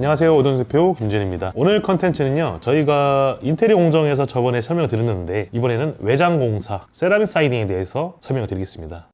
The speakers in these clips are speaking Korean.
안녕하세요, 오돈 대표 김준입니다. 오늘 컨텐츠는요, 저희가 인테리어 공정에서 저번에 설명을 드렸는데 이번에는 외장 공사 세라믹 사이딩에 대해서 설명을 드리겠습니다.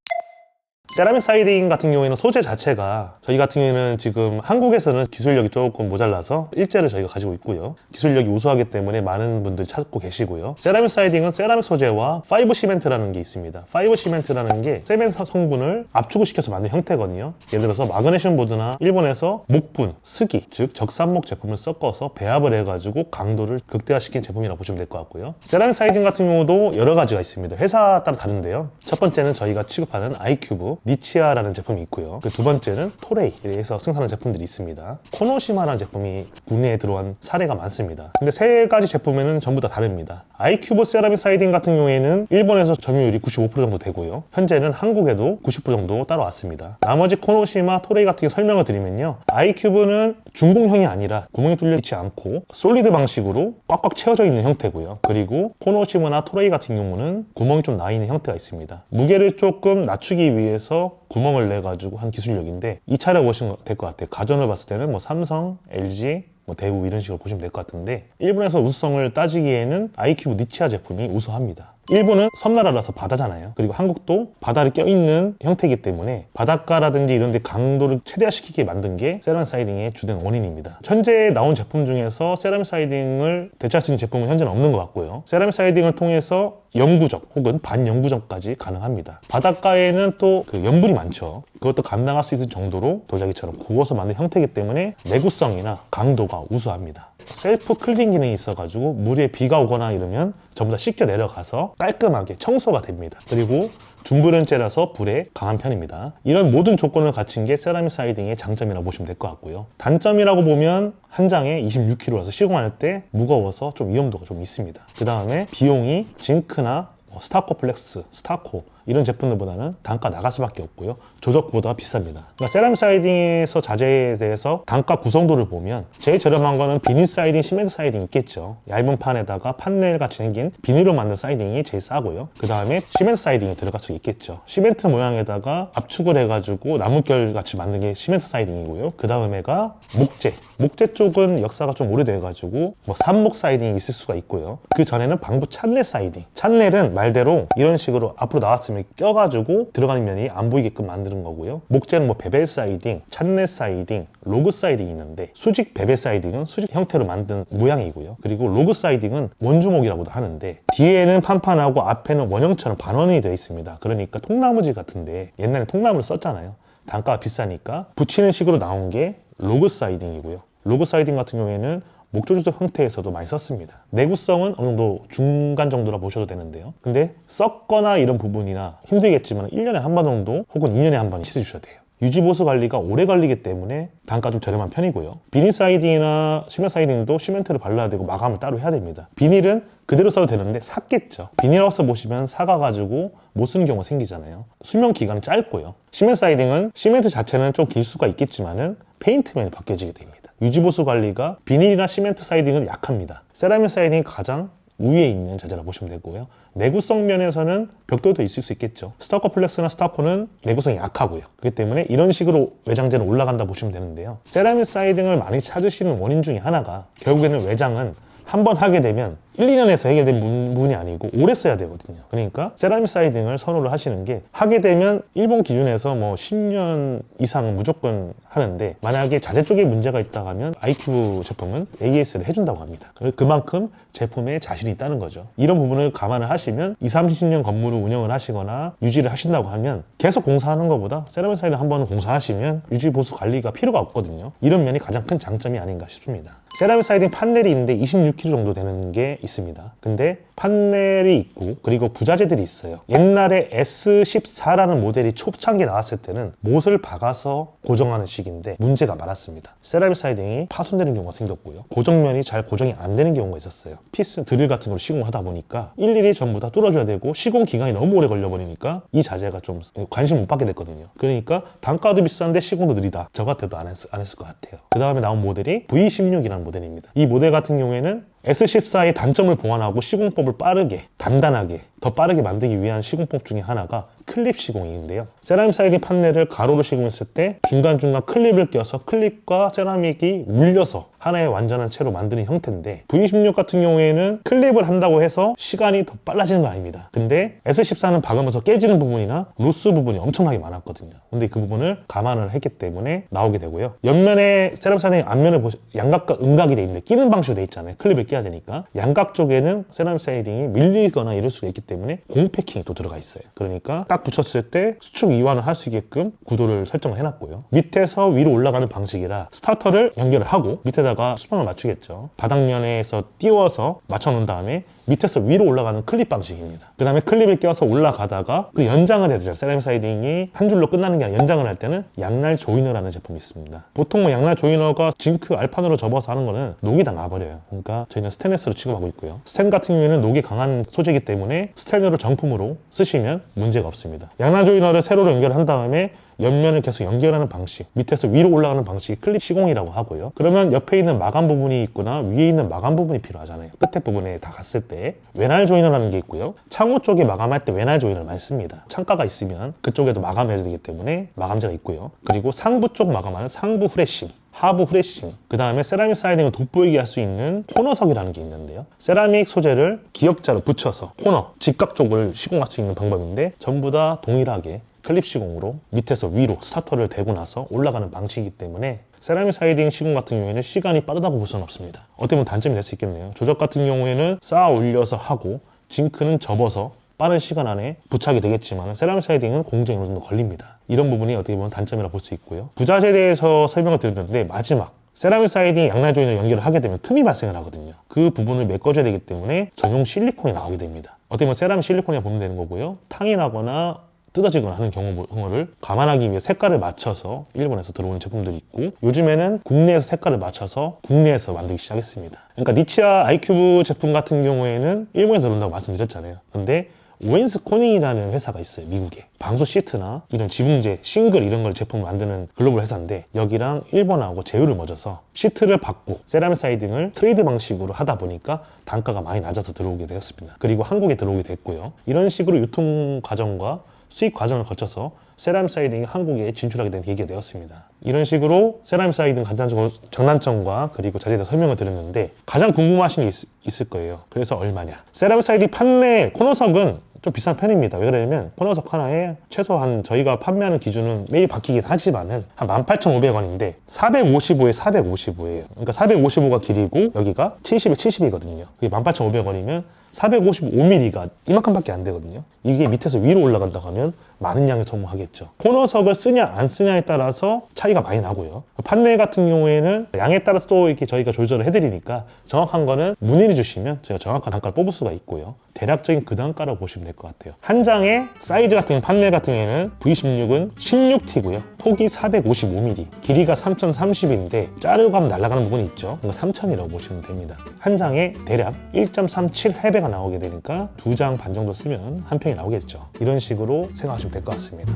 세라믹 사이딩 같은 경우에는 소재 자체가 저희 같은 경우에는 지금 한국에서는 기술력이 조금 모자라서 일제를 저희가 가지고 있고요. 기술력이 우수하기 때문에 많은 분들이 찾고 계시고요. 세라믹 사이딩은 세라믹 소재와 파이브 시멘트라는 게 있습니다. 파이브 시멘트라는 게 세멘트 성분을 압축을 시켜서 만든 형태거든요. 예를 들어서 마그네슘 보드나 일본에서 목분, 스기, 즉 적산목 제품을 섞어서 배합을 해가지고 강도를 극대화시킨 제품이라고 보시면 될 것 같고요. 세라믹 사이딩 같은 경우도 여러 가지가 있습니다. 회사 따라 다른데요. 첫 번째는 저희가 취급하는 아이큐브 니치아라는 제품이 있고요. 그 두 번째는 토레이에서 생산하는 제품들이 있습니다. 코노시마라는 제품이 국내에 들어온 사례가 많습니다. 근데 세 가지 제품에는 전부 다 다릅니다. 아이큐브 세라믹 사이딩 같은 경우에는 일본에서 점유율이 95% 정도 되고요. 현재는 한국에도 90% 정도 따라왔습니다. 나머지 코노시마, 토레이 같은 경우 설명을 드리면요. 아이큐브는 중공형이 아니라 구멍이 뚫려 있지 않고 솔리드 방식으로 꽉꽉 채워져 있는 형태고요. 그리고 코노시마나 토레이 같은 경우는 구멍이 좀 나 있는 형태가 있습니다. 무게를 조금 낮추기 위해서 구멍을 내가지고 한 기술력인데 이 차를 보시면 될 것 같아요. 가전을 봤을 때는 뭐 삼성, LG, 대우 이런 식으로 보시면 될 것 같은데 일본에서 우수성을 따지기에는 아이큐브 니치아 제품이 우수합니다. 일본은 섬나라라서 바다잖아요. 그리고 한국도 바다를 껴있는 형태이기 때문에 바닷가라든지 이런 데 강도를 최대화시키게 만든 게 세라믹 사이딩의 주된 원인입니다. 현재 나온 제품 중에서 세라믹 사이딩을 대체할 수 있는 제품은 현재는 없는 것 같고요. 세라믹 사이딩을 통해서 영구적 혹은 반영구적까지 가능합니다. 바닷가에는 또 그 염분이 많죠. 그것도 감당할 수 있을 정도로 도자기처럼 구워서 만든 형태이기 때문에 내구성이나 강도가 우수합니다. 셀프 클린 기능이 있어가지고 물에 비가 오거나 이러면 전부 다 씻겨 내려가서 깔끔하게 청소가 됩니다. 그리고 중불연제라서 불에 강한 편입니다. 이런 모든 조건을 갖춘 게 세라믹 사이딩의 장점이라고 보시면 될 것 같고요. 단점이라고 보면 한 장에 26kg라서 시공할 때 무거워서 좀 위험도가 좀 있습니다. 그 다음에 비용이 징크나 스타코플렉스, 스타코 이런 제품들보다는 단가 나갈 수밖에 없고요. 조적보다 비쌉니다. 그러니까 세라믹 사이딩에서 자재에 대해서 단가 구성도를 보면 제일 저렴한 거는 비닐 사이딩, 시멘트 사이딩 있겠죠. 얇은 판에다가 판넬 같이 생긴 비닐로 만든 사이딩이 제일 싸고요. 그 다음에 시멘트 사이딩이 들어갈 수 있겠죠. 시멘트 모양에다가 압축을 해가지고 나뭇결 같이 만든 게 시멘트 사이딩이고요. 그 다음에가 목재. 목재 쪽은 역사가 좀 오래돼가지고 산목 사이딩이 있을 수가 있고요. 그 전에는 방부 찬넬 사이딩. 찬넬은 말대로 이런 식으로 앞으로 나왔으면 껴가지고 들어가는 면이 안 보이게끔 만드는 거고요. 목재는 베벨 사이딩, 찬넬 사이딩, 로그 사이딩이 있는데 수직 베벨 사이딩은 수직 형태로 만든 모양이고요. 그리고 로그 사이딩은 원주목이라고도 하는데 뒤에는 판판하고 앞에는 원형처럼 반원이 되어 있습니다. 그러니까 통나무지 같은데 옛날에 통나무를 썼잖아요. 단가가 비싸니까 붙이는 식으로 나온 게 로그 사이딩이고요. 로그 사이딩 같은 경우에는 목조주석 형태에서도 많이 썼습니다. 내구성은 어느 정도 중간 정도라 보셔도 되는데요. 근데 썩거나 이런 부분이나 힘들겠지만 1년에 한 번 정도 혹은 2년에 한 번 씻어주셔야 돼요. 유지보수 관리가 오래 걸리기 때문에 단가 좀 저렴한 편이고요. 비닐 사이딩이나 시멘트 사이딩도 시멘트를 발라야 되고 마감을 따로 해야 됩니다. 비닐은 그대로 써도 되는데 삭겠죠. 비닐하우스 보시면 삭아가지고 못 쓰는 경우가 생기잖아요. 수명 기간은 짧고요. 시멘트 사이딩은 시멘트 자체는 좀 길 수가 있겠지만은 페인트면이 바뀌어지게 됩니다. 유지보수 관리가 비닐이나 시멘트 사이딩은 약합니다. 세라믹 사이딩이 가장 위에 있는 자재라고 보시면 되고요. 내구성 면에서는 벽돌도 있을 수 있겠죠. 스타코플렉스나 스타코는 내구성이 약하고요. 그렇기 때문에 이런 식으로 외장재는 올라간다 보시면 되는데요. 세라믹 사이딩을 많이 찾으시는 원인 중에 하나가 결국에는 외장은 한 번 하게 되면 1, 2년에서 해결된 부분이 아니고 오래 써야 되거든요. 그러니까 세라믹 사이딩을 선호를 하시는 게 하게 되면 일본 기준에서 10년 이상은 무조건 하는데 만약에 자재 쪽에 문제가 있다 하면 아이큐브 제품은 AS를 해준다고 합니다. 그만큼 제품에 자신이 있다는 거죠. 이런 부분을 감안을 하시면 20, 30년 건물을 운영을 하시거나 유지를 하신다고 하면 계속 공사하는 것보다 세라믹 사이딩 한 번은 공사하시면 유지 보수 관리가 필요가 없거든요. 이런 면이 가장 큰 장점이 아닌가 싶습니다. 세라믹 사이딩 판넬이 있는데 26kg 정도 되는 게 있습니다. 근데 판넬이 있고 그리고 부자재들이 있어요. 옛날에 S14라는 모델이 초창기에 나왔을 때는 못을 박아서 고정하는 식인데 문제가 많았습니다. 세라믹 사이딩이 파손되는 경우가 생겼고요. 고정면이 잘 고정이 안 되는 경우가 있었어요. 피스 드릴 같은 걸 시공을 하다 보니까 일일이 전부 다 뚫어줘야 되고 시공 기간이 너무 오래 걸려버리니까 이 자재가 좀 관심 못 받게 됐거든요. 그러니까 단가도 비싼데 시공도 느리다. 저 같아도 안 했을 것 같아요. 그 다음에 나온 모델이 V16이라는 모델입니다. 이 모델 같은 경우에는 S14의 단점을 보완하고 시공법을 빠르게, 단단하게, 더 빠르게 만들기 위한 시공법 중에 하나가 클립 시공인데요. 세라믹 사이딩 판넬을 가로로 시공했을 때 중간중간 클립을 껴서 클립과 세라믹이 물려서 하나의 완전한 채로 만드는 형태인데, V16 같은 경우에는 클립을 한다고 해서 시간이 더 빨라지는 건 아닙니다. 근데 S14는 박으면서 깨지는 부분이나 로스 부분이 엄청나게 많았거든요. 근데 그 부분을 감안을 했기 때문에 나오게 되고요. 옆면에 세라믹 사이딩 앞면을 양각과 음각이 돼 있는데 끼는 방식으로 돼 있잖아요. 클립을 끼야 되니까. 양각 쪽에는 세라믹 사이딩이 밀리거나 이럴 수가 있기 때문에 고무 패킹이 또 들어가 있어요. 그러니까 딱 붙였을 때 수축 이완을 할 수 있게끔 구도를 설정을 해놨고요. 밑에서 위로 올라가는 방식이라 스타터를 연결을 하고 밑에다가 수평을 맞추겠죠. 바닥면에서 띄워서 맞춰놓은 다음에 밑에서 위로 올라가는 클립 방식입니다. 그 다음에 클립을 껴서 올라가다가 그 연장을 해야 되죠. 세라믹 사이딩이 한 줄로 끝나는 게 아니라 연장을 할 때는 양날 조이너라는 제품이 있습니다. 보통 뭐 양날 조이너가 징크 알판으로 접어서 하는 거는 녹이 다 나버려요. 그러니까 저희는 스테인리스로 취급하고 있고요. 스텐 같은 경우에는 녹이 강한 소재이기 때문에 스테인으로 정품으로 쓰시면 문제가 없습니다. 양날 조이너를 세로로 연결한 다음에 옆면을 계속 연결하는 방식, 밑에서 위로 올라가는 방식이 클립 시공이라고 하고요. 그러면 옆에 있는 마감 부분이 있거나 위에 있는 마감 부분이 필요하잖아요. 끝에 부분에 다 갔을 때 외날 조이너라는 게 있고요. 창호 쪽에 마감할 때 외날 조이너를 많이 씁니다. 창가가 있으면 그쪽에도 마감해야 되기 때문에 마감재가 있고요. 그리고 상부 쪽 마감하는 상부 후레싱, 하부 후레싱, 그 다음에 세라믹 사이딩을 돋보이게 할 수 있는 코너석이라는 게 있는데요. 세라믹 소재를 기역자로 붙여서 코너, 직각 쪽을 시공할 수 있는 방법인데 전부 다 동일하게 클립 시공으로 밑에서 위로 스타터를 대고 나서 올라가는 방식이기 때문에 세라믹 사이딩 시공 같은 경우에는 시간이 빠르다고 볼 수는 없습니다. 어떻게 보면 단점이 될 수 있겠네요. 조작 같은 경우에는 쌓아 올려서 하고 징크는 접어서 빠른 시간 안에 부착이 되겠지만 세라믹 사이딩은 공정이 어느 정도 걸립니다. 이런 부분이 어떻게 보면 단점이라고 볼 수 있고요. 부자재에 대해서 설명을 드렸는데 마지막 세라믹 사이딩 양날 조이너 연결을 하게 되면 틈이 발생을 하거든요. 그 부분을 메꿔줘야 되기 때문에 전용 실리콘이 나오게 됩니다. 어떻게 보면 세라믹 실리콘이라고 보면 되는 거고요. 탕이 나거나 뜯어지거나 하는 경우를 감안하기 위해 색깔을 맞춰서 일본에서 들어오는 제품들이 있고, 요즘에는 국내에서 색깔을 맞춰서 국내에서 만들기 시작했습니다. 그러니까 니치아 아이큐브 제품 같은 경우에는 일본에서 들어온다고 말씀드렸잖아요. 근데 오웬스 코닝이라는 회사가 있어요. 미국에. 방수 시트나 이런 지붕재, 싱글 이런 걸 제품을 만드는 글로벌 회사인데 여기랑 일본하고 제휴를 맺어서 시트를 받고 세라믹 사이딩을 트레이드 방식으로 하다 보니까 단가가 많이 낮아서 들어오게 되었습니다. 그리고 한국에 들어오게 됐고요. 이런 식으로 유통 과정과 수입 과정을 거쳐서 세라믹 사이딩이 한국에 진출하게 된 계기가 되었습니다. 이런 식으로 세라믹 사이딩 간단적으로 장단점과 그리고 자재에 대해 설명을 드렸는데 가장 궁금하신 게 있을 거예요. 그래서 얼마냐? 세라믹 사이딩 판넬 코너석은 좀 비싼 편입니다. 왜 그러냐면 코너석 하나에 최소한 저희가 판매하는 기준은 매일 바뀌긴 하지만은 한 18,500원인데 455에 455예요. 그러니까 455가 길이고 여기가 70에 70이거든요. 그게 18,500원이면 455mm가 이만큼밖에 안 되거든요. 이게 밑에서 위로 올라간다고 하면 많은 양을 소모하겠죠. 코너석을 쓰냐 안 쓰냐에 따라서 차이가 많이 나고요. 판넬 같은 경우에는 양에 따라서 또 이렇게 저희가 조절을 해드리니까 정확한 거는 문의를 주시면 저희가 정확한 단가를 뽑을 수가 있고요. 대략적인 그 단가라고 보시면 될 것 같아요. 한 장의 사이즈 같은 판넬 같은 경우에는 V16은 16T고요. 폭이 455mm, 길이가 3030인데 자르고 가면 날아가는 부분이 있죠. 3000이라고 보시면 됩니다. 한 장에 대략 1.37해배가 나오게 되니까 2장 반 정도 쓰면 한 평이 나오겠죠. 이런 식으로 생각하시면 될 것 같습니다.